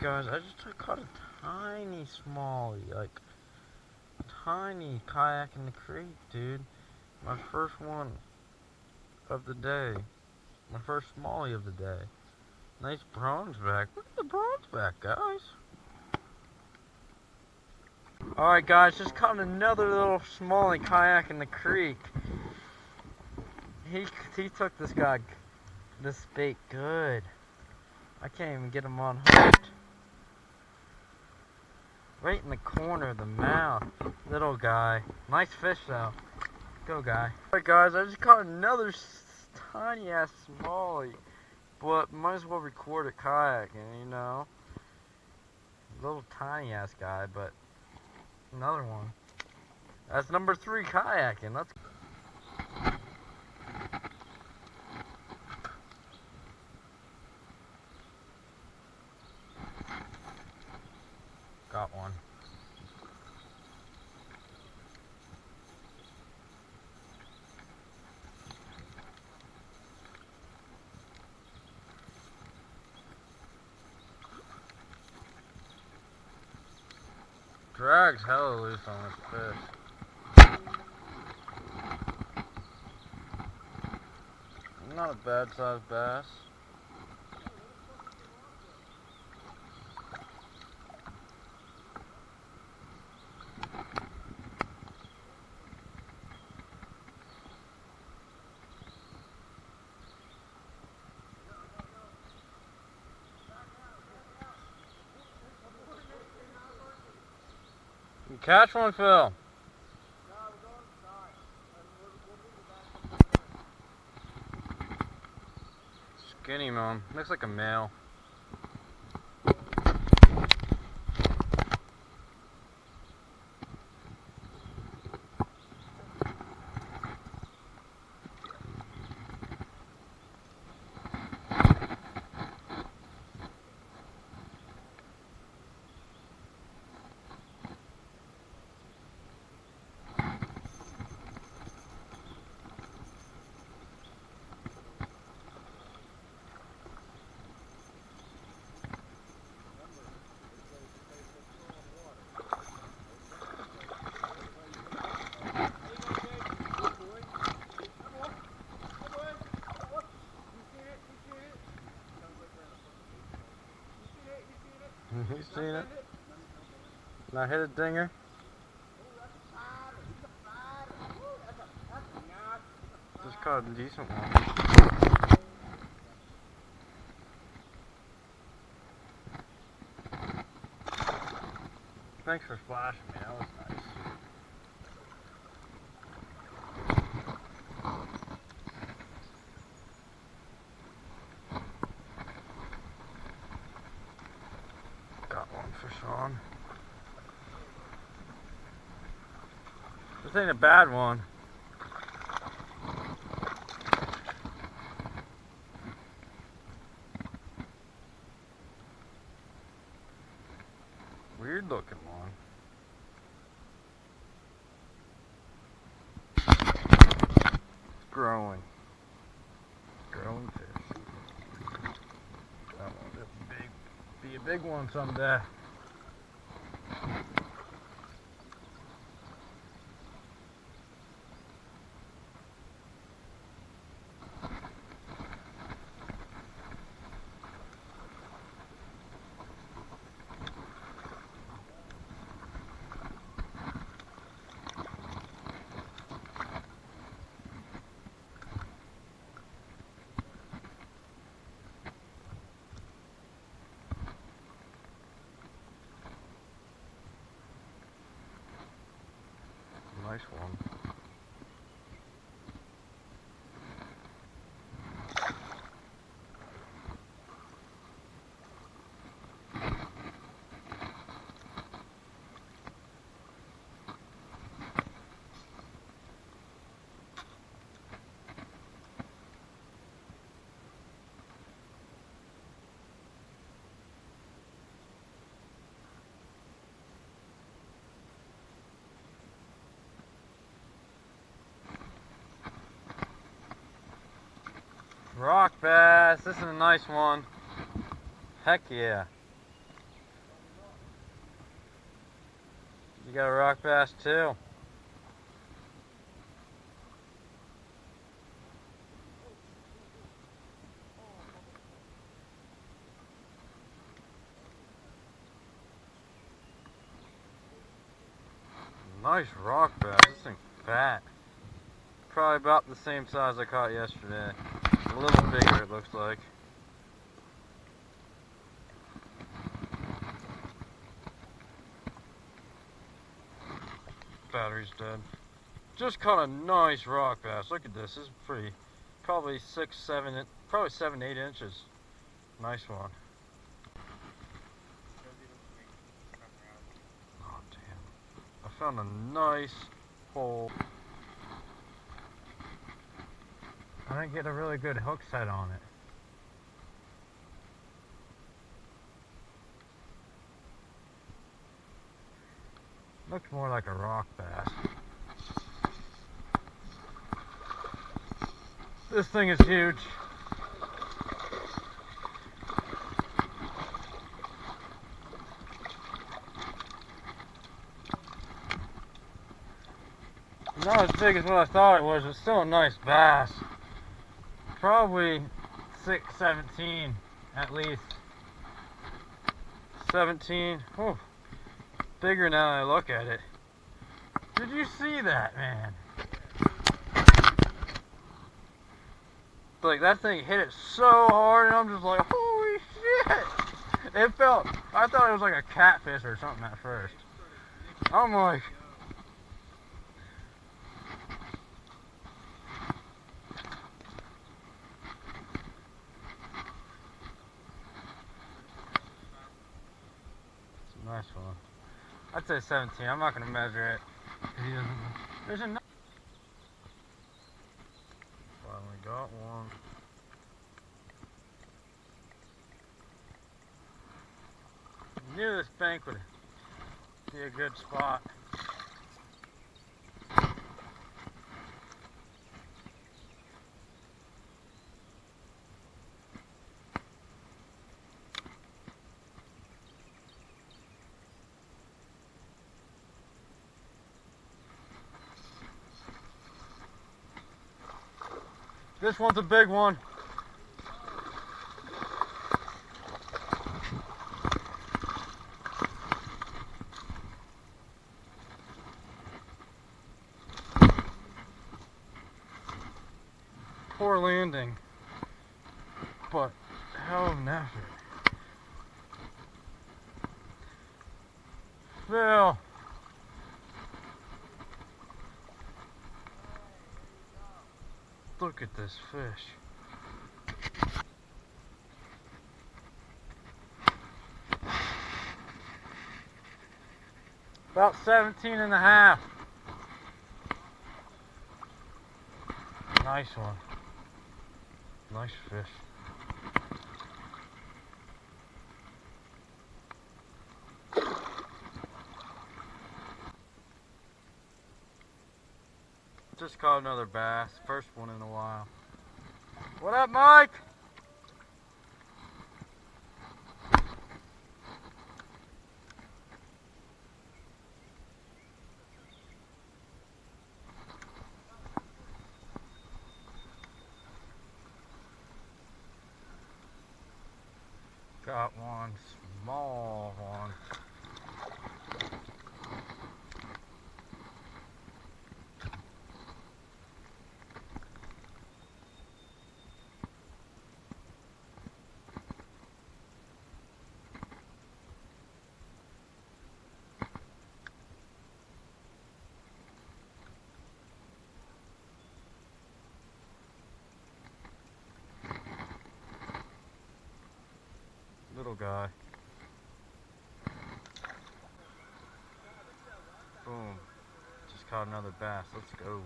guys, I just caught a tiny smallie, like tiny kayak in the creek, dude. My first one of the day. My first smallie of the day. Nice bronze back. Look at the bronze back, guys. Alright guys, just caught another little smallie kayak in the creek. He took this bait good. I can't even get him on hooked. Right in the corner of the mouth. Little guy. Nice fish though. Go guy. Alright guys, I just caught another tiny ass smallie. But might as well record it kayaking, you know. Little tiny ass guy, but another one. That's number 3 kayaking. Let's got one. Drag's hella loose on this fish. Not a bad sized bass. You catch one, Phil. Skinny, man. Looks like a male. You seen it? Now hit a dinger. Just caught a decent one. Thanks for splashing me, that was nice. Got one fish on. This ain't a bad one. Weird looking one. Growing. Growing fish. That one will be a big one someday. Nice one. Rock bass, this is a nice one. Heck yeah. got a rock bass too. Nice rock bass. This thing's fat. Probably about the same size I caught yesterday. A little bigger, it looks like. Battery's dead. Just caught a nice rock bass. Look at this. This is pretty. Probably 6, 7, probably 7, 8 inches. Nice one. Oh damn! I found a nice hole. I didn't get a really good hook set on it. Looks more like a rock bass. This thing is huge. Not as big as what I thought it was, but still a nice bass. Probably 6, 17 at least. 17. Oh, bigger now that I look at it. Did you see that, man? Like, that thing hit it so hard, and I'm just like, holy shit! It felt, I thought it was like a catfish or something at first. I'm like, it's a nice one. I'd say 17. I'm not gonna measure it. There's a. Finally got one. Knew this bank would be a good spot. This one's a big one. Poor landing, but hell of an effort. Phil. Look at this fish. About 17 and a half. Nice one. Nice fish. Just caught another bass. First one in a while. What up, Mike? Got one small one. Little guy. Boom. Just caught another bass. Let's go.